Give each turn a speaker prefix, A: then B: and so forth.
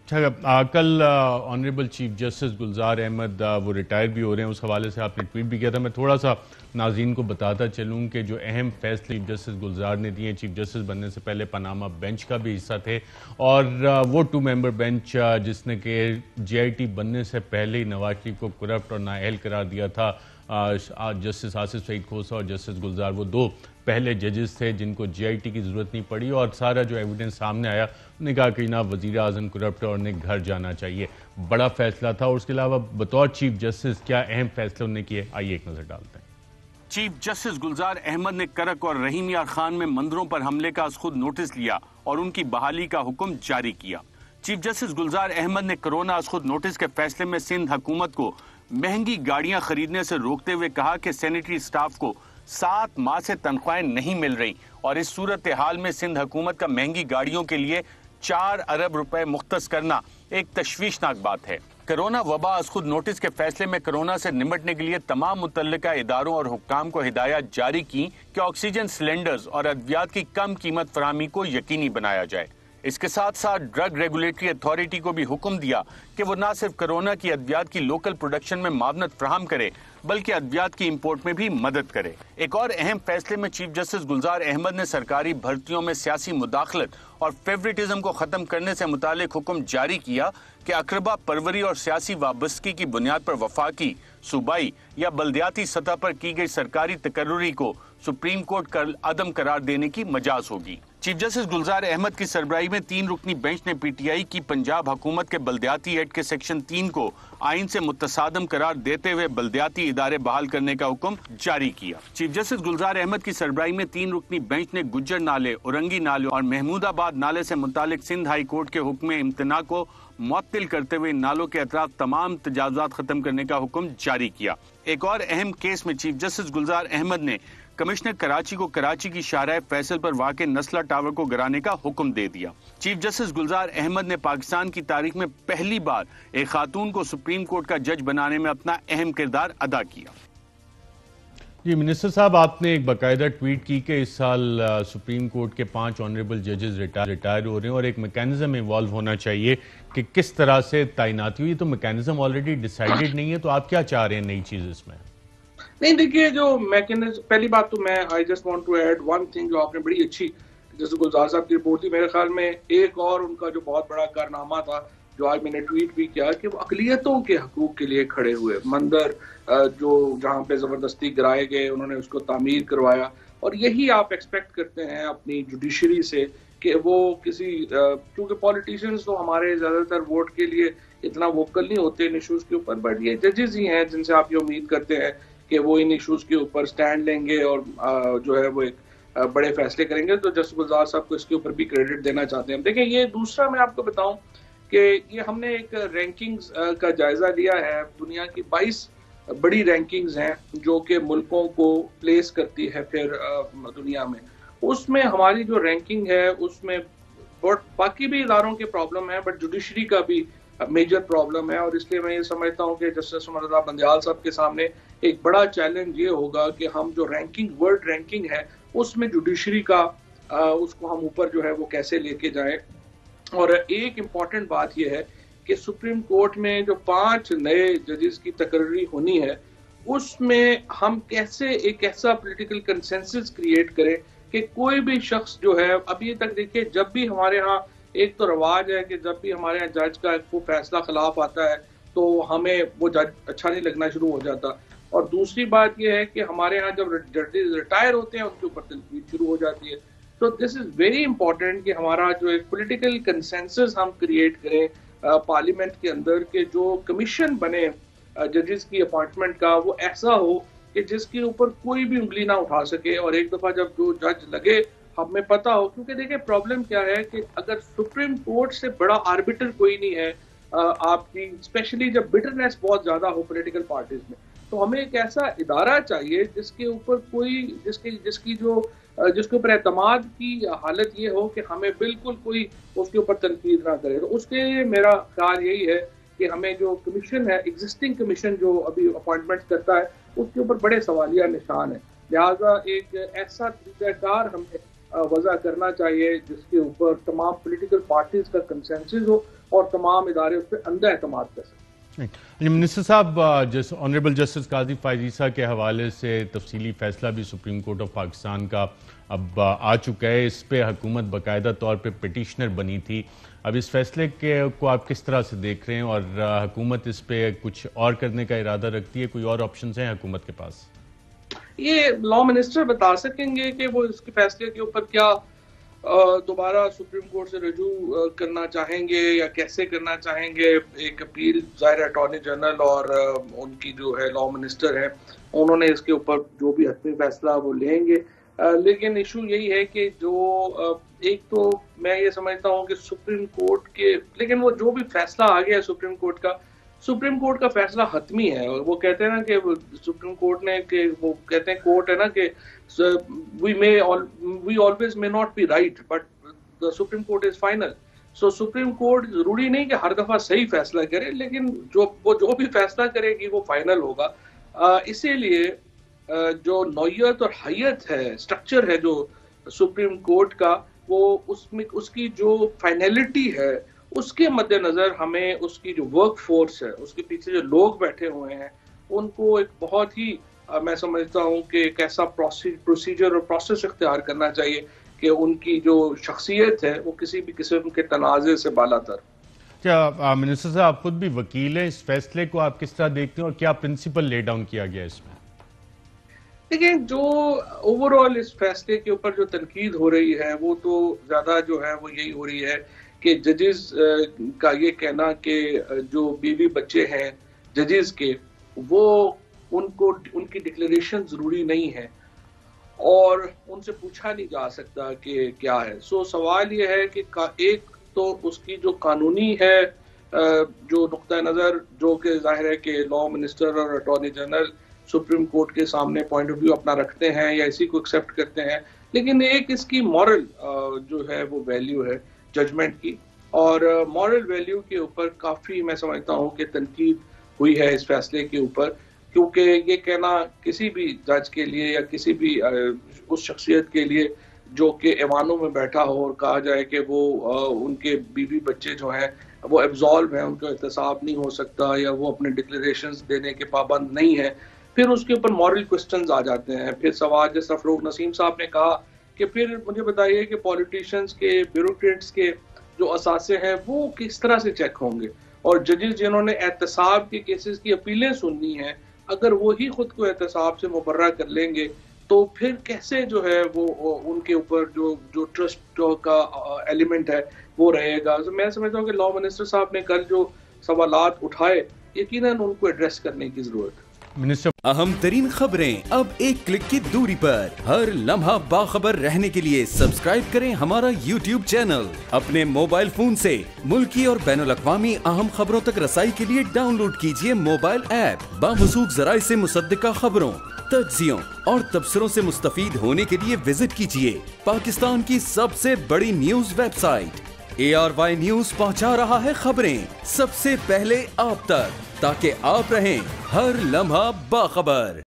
A: اچھا، کل honourable chief justice Gulzar Ahmed وہ ریٹائر بھی ہو رہے ہیں، اس حوالے سے آپ نے ٹویٹ بھی کیا تھا. میں تھوڑا سا ناظرین کو بتاتا چلوں کہ جو اہم فیصلے چیف جسٹس گلزار نے دیے، چیف جسٹس بننے سے پہلے پاناما بینچ کا بھی حصہ تھے، اور وہ 2 ممبر بینچ جس نے کہ جے آئی ٹی بننے سے پہلے ہی نواز شریف کو کرپٹ اور نااہل قرار دیا تھا. جسٹس آصف سعید کھوسہ اور جسٹس گلزار وہ 2 پہلے ججز تھے جن کو جے آئی ٹی کی ضرورت نہیں پڑی، اور سارا جو ایویڈنس سامنے آیا انہوں نے کہا کہ جناب وزیر اعظم کرپٹ اور انہیں گھر جانا چاہیے. بڑا فیصلہ تھا. اور اس کے علاوہ بطور چیف جسٹس کیا اہم فیصلے انہوں نے کیے، آئیے ایک نظر ڈالتے ہیں.
B: چیف جسٹس گلزار احمد نے کرک اور رحیم یار خان میں مندروں پر حملے کا از خود نوٹس لیا اور ان کی بحالی کا حکم جاری کیا. چیف جسٹس گلزار احمد نے کرونا از خود نوٹس کے فیصلے میں سندھ حکومت کو مہنگی گاڑیاں خریدنے سے روکتے ہوئے کہا کہ سینیٹری سٹاف کو 7 ماہ سے تنخواہیں نہیں مل رہی، اور اس صورتحال میں سندھ حکومت کا مہنگی گاڑیوں کے لیے 4 ارب روپے مختص کرنا ایک تشویشناک بات ہے. کرونا وبا از خود نوٹس کے فیصلے میں کرونا سے نمٹنے کے لیے تمام متعلقہ اداروں اور حکام کو ہدایات جاری کی کہ آکسیجن سلنڈرز اور ادویات کی کم قیمت فراہمی کو یقینی بنایا جائے. اس کے ساتھ ساتھ ڈرگ ریگولیٹری اتھارٹی کو بھی حکم دیا کہ وہ نہ صرف کرونا کی ادویات کی لوکل پروڈکشن میں معاونت فراہم کرے بلکہ ادویات کی امپورٹ میں بھی مدد کرے. ایک اور اہم فیصلے میں چیف جسٹس گلزار احمد نے سرکاری بھرتیوں میں سیاسی مداخلت اور فیورٹزم کو ختم کرنے سے متعلق حکم جاری کیا کہ اقربا پروری اور سیاسی وابستگی کی بنیاد پر وفاقی، صوبائی یا بلدیاتی سطح پر کی گئی سرکاری تقرری کو سپریم کورٹ کا عدم قرار دینے کی مجاز ہوگی. چیف جسٹس گلزار احمد کی سربراہی میں 3 رکنی بینچ نے پی ٹی آئی کی پنجاب حکومت کے بلدیاتی ایکٹ کے سیکشن 3 کو آئین سے متصادم قرار دیتے ہوئے بلدیاتی ادارے بحال کرنے کا حکم جاری کیا. چیف جسٹس گلزار احمد کی سربراہی میں 3 رکنی بینچ نے گجر نالے، اورنگی نالے اور محمود آباد نالے سے متعلق سندھ ہائی کورٹ کے حکم امتناع کو معطل کرتے ہوئے ان نالوں کے اطراف تمام تجاوزات ختم کرنے کا حکم جاری کیا. ایک اور اہم کیس میں چیف جسٹس گلزار احمد نے کمشنر کراچی کو کراچی کی شاہراہ فیصل پر واقع نسلہ ٹاور کو گرانے کا حکم دے دیا. چیف جسٹس گلزار احمد نے پاکستان کی تاریخ میں پہلی بار ایک خاتون کو سپریم کورٹ کا جج بنانے میں اپنا اہم کردار ادا کیا.
A: جی منسٹر صاحب، آپ نے ایک باقاعدہ ٹویٹ کی کہ اس سال سپریم کورٹ کے 5 آنریبل ججز ریٹائر ہو رہے ہیں اور ایک میکینزم ایوالو ہونا چاہیے کہ کس طرح سے تعیناتی ہوئی. تو میکینزم آلریڈی ڈیسائیڈڈ نہیں ہے، تو آپ کیا چاہ رہے ہیں نئی چیز اس میں؟
C: نہیں دیکھیے، جو میکینزم، پہلی بات تو میں I just want to add one thing جو آپ نے بڑی اچھی جیسے گلزار صاحب کی رپورٹ تھی، میرے خیال میں ایک اور ان کا جو بہت بڑا کارنامہ تھا جو آج میں نے ٹویٹ بھی کیا کہ وہ اقلیتوں کے حقوق کے لیے کھڑے ہوئے. مندر جو جہاں پہ زبردستی گرائے گئے انہوں نے اس کو تعمیر کروایا، اور یہی آپ ایکسپیکٹ کرتے ہیں اپنی جوڈیشری سے کہ وہ کسی کیونکہ پولیٹیشینز تو ہمارے زیادہ تر ووٹ کے لیے اتنا ووکل نہیں ہوتے ان ایشوز کے اوپر، بٹ یہ ججز ہی ہیں جن سے آپ یہ امید کرتے ہیں کہ وہ ان ایشوز کے اوپر سٹینڈ لیں گے اور جو ہے وہ ایک بڑے فیصلے کریں گے. تو جسٹس گلزار صاحب کو اس کے اوپر بھی کریڈٹ دینا چاہتے ہیں. دیکھیں، یہ دوسرا میں آپ کو بتاؤں کہ یہ ہم نے ایک رینکنگز کا جائزہ لیا ہے. دنیا کی 22 بڑی رینکنگز ہیں جو کہ ملکوں کو پلیس کرتی ہے پھر دنیا میں. اس میں ہماری جو رینکنگ ہے اس میں باقی بھی اداروں کے پرابلم ہیں، بٹ جوڈیشری کا بھی میجر پرابلم ہے. اور اس لیے میں یہ سمجھتا ہوں کہ جسٹس عمر رضا بندیال صاحب کے سامنے ایک بڑا چیلنج یہ ہوگا کہ ہم جو رینکنگ ورلڈ رینکنگ ہے اس میں جوڈیشری کا اس کو ہم اوپر جو ہے وہ کیسے لے کے جائیں. اور ایک امپورٹنٹ بات یہ ہے کہ سپریم کورٹ میں جو 5 نئے ججز کی تقرری ہونی ہے اس میں ہم کیسے ایک ایسا پولیٹیکل کنسنسس کریٹ کریں کہ کوئی بھی شخص جو ہے، ابھی تک دیکھیں جب بھی ہمارے ہاں ایک تو رواج ہے کہ جب بھی ہمارے یہاں جج کا کوئی فیصلہ خلاف آتا ہے تو ہمیں وہ جج اچھا نہیں لگنا شروع ہو جاتا. اور دوسری بات یہ ہے کہ ہمارے ہاں جب ججز ریٹائر ہوتے ہیں ان کے اوپر تنقید شروع ہو جاتی ہے. تو دس از ویری امپورٹنٹ کہ ہمارا جو ایک پولیٹیکل کنسنسس ہم کریٹ کریں پارلیمنٹ کے اندر کہ جو کمیشن بنے ججز کی اپوائنٹمنٹ کا وہ ایسا ہو کہ جس کے اوپر کوئی بھی انگلی نہ اٹھا سکے. اور ایک دفعہ جب جو جج لگے ہمیں پتا ہو، کیونکہ دیکھیں پرابلم کیا ہے کہ اگر سپریم کورٹ سے بڑا آربیٹر کوئی نہیں ہے آپ کی، اسپیشلی جب بٹرنیس بہت زیادہ ہو پولیٹیکل پارٹیز میں، تو ہمیں ایک ایسا ادارہ چاہیے جس کے اوپر کوئی جس کے اوپر اعتماد کی حالت یہ ہو کہ ہمیں بالکل کوئی اس کے اوپر تنقید نہ کرے. تو اس کے لیے میرا خیال یہی ہے کہ ہمیں جو کمیشن ہے، ایگزسٹنگ کمیشن جو ابھی اپوائنٹمنٹ کرتا ہے، اس کے اوپر بڑے سوالیہ نشان ہیں. لہٰذا ایک ایسا طریقہ کار ہمیں وضع کرنا چاہیے جس کے اوپر تمام پولیٹیکل پارٹیز کا کنسنسس ہو اور تمام ادارے اس پہ اندھا اعتماد کر سکیں۔
A: منسٹر صاحب، آنریبل جسٹس قاضی فائز عیسیٰ کے حوالے سے تفصیلی فیصلہ بھی سپریم کورٹ آف پاکستان کا اب آ چکا ہے، اس پہ حکومت باقاعدہ طور پہ پٹیشنر بنی تھی، اب اس فیصلے کو آپ کس طرح سے دیکھ رہے ہیں اور حکومت اس پہ کچھ اور کرنے کا ارادہ رکھتی ہے؟ کوئی اور آپشنز ہیں حکومت کے پاس؟
C: یہ لا منسٹر بتا سکیں گے کہ وہ اس کے فیصلے کے اوپر کیا دوبارہ سپریم کورٹ سے رجوع کرنا چاہیں گے یا کیسے کرنا چاہیں گے۔ ایک اپیل ظاہر اٹارنی جنرل اور ان کی جو ہے لا منسٹر ہے، انہوں نے اس کے اوپر جو بھی حتمی فیصلہ وہ لیں گے، لیکن ایشو یہی ہے کہ جو ایک تو میں یہ سمجھتا ہوں کہ سپریم کورٹ کے، لیکن وہ جو بھی فیصلہ آ گیا ہے سپریم کورٹ کا فیصلہ حتمی ہے، اور وہ کہتے ہیں نا کہ سپریم کورٹ نے کہ وہ کہتے ہیں کوٹ ہے نا کہ we always may not be right but the Supreme Court is final. So supreme court ضروری نہیں کہ ہر دفعہ صحیح فیصلہ کرے، لیکن جو بھی فیصلہ کرے گی وہ فائنل ہوگا۔ اسی لیے جو نوعیت اور حیت ہے، اسٹرکچر ہے جو سپریم کورٹ کا، وہ اس کی جو فائنلٹی ہے اس کے مد نظر ہمیں اس کی جو ورک فورس ہے، اس کے پیچھے جو لوگ بیٹھے ہوئے ہیں، ان کو ایک بہت ہی میں سمجھتا ہوں کہ ایک ایسا پروسیجر اور پروسیس اختیار کرنا چاہیے کہ ان کی جو شخصیت ہے وہ کسی بھی قسم کے تنازع سے بالا تر۔
A: کیا منسٹر صاحب آپ خود بھی وکیل ہیں، اس فیصلے کو آپ کس طرح دیکھتے ہیں اور کیا پرنسپل لے ڈاؤن کیا گیا اس میں؟
C: دیکھیں، جو اوور آل اس فیصلے کے اوپر جو تنقید ہو رہی ہے وہ تو زیادہ جو ہے وہ یہی ہو رہی ہے کہ ججز کا یہ کہنا کہ جو بیوی بچے ہیں ججز کے، وہ ان کی ڈکلیریشن ضروری نہیں ہے اور ان سے پوچھا نہیں جا سکتا کہ کیا ہے۔ سوال یہ ہے کہ ایک تو اس کی جو قانونی ہے جو نقطہ نظر، جو کہ ظاہر ہے کہ لا منسٹر اور اٹارنی جنرل سپریم کورٹ کے سامنے پوائنٹ آف ویو اپنا رکھتے ہیں یا اسی کو ایکسیپٹ کرتے ہیں، لیکن ایک اس کی مورل جو ہے وہ ویلیو ہے ججمنٹ کی، اور مورل ویلیو کے اوپر کافی میں سمجھتا ہوں کہ تنقید ہوئی ہے اس فیصلے کے اوپر، کیونکہ یہ کہنا کسی بھی جج کے لیے یا کسی بھی اس شخصیت کے لیے جو کہ ایوانوں میں بیٹھا ہو اور کہا جائے کہ وہ ان کے بیوی بچے جو ہیں وہ ایبزالو ہیں، ان کا احتساب نہیں ہو سکتا یا وہ اپنے ڈکلیریشنز دینے کے پابند نہیں ہیں، پھر اس کے اوپر مورل کوسچنز آ جاتے ہیں۔ پھر سوال جیسا فروغ نسیم صاحب نے کہا کہ پھر مجھے بتائیے کہ پولیٹیشنز کے، بیوروکریٹس کے جو اثاثے ہیں وہ کس طرح سے چیک ہوں گے، اور ججز جنہوں نے احتساب کے کیسز کی اپیلیں سننی ہیں، اگر وہی خود کو احتساب سے مبرہ کر لیں گے تو پھر کیسے جو ہے وہ ان کے اوپر جو ٹرسٹ کا ایلیمنٹ ہے وہ رہے گا۔ میں سمجھتا ہوں کہ لا منسٹر صاحب نے کل جو سوالات اٹھائے، یقیناً ان کو ایڈریس کرنے کی ضرورت ہے۔
D: اہم ترین خبریں اب ایک کلک کی دوری پر، ہر لمحہ باخبر رہنے کے لیے سبسکرائب کریں ہمارا یوٹیوب چینل۔ اپنے موبائل فون سے ملکی اور بین الاقوامی اہم خبروں تک رسائی کے لیے ڈاؤن لوڈ کیجیے موبائل ایپ۔ باموثوق ذرائع سے مصدقہ خبروں، تجزیوں اور تبصروں سے مستفید ہونے کے لیے وزٹ کیجیے پاکستان کی سب سے بڑی news website ARY news. پہنچا رہا ہے خبریں سب سے پہلے آپ تک، تاکہ آپ رہیں ہر لمحہ باخبر۔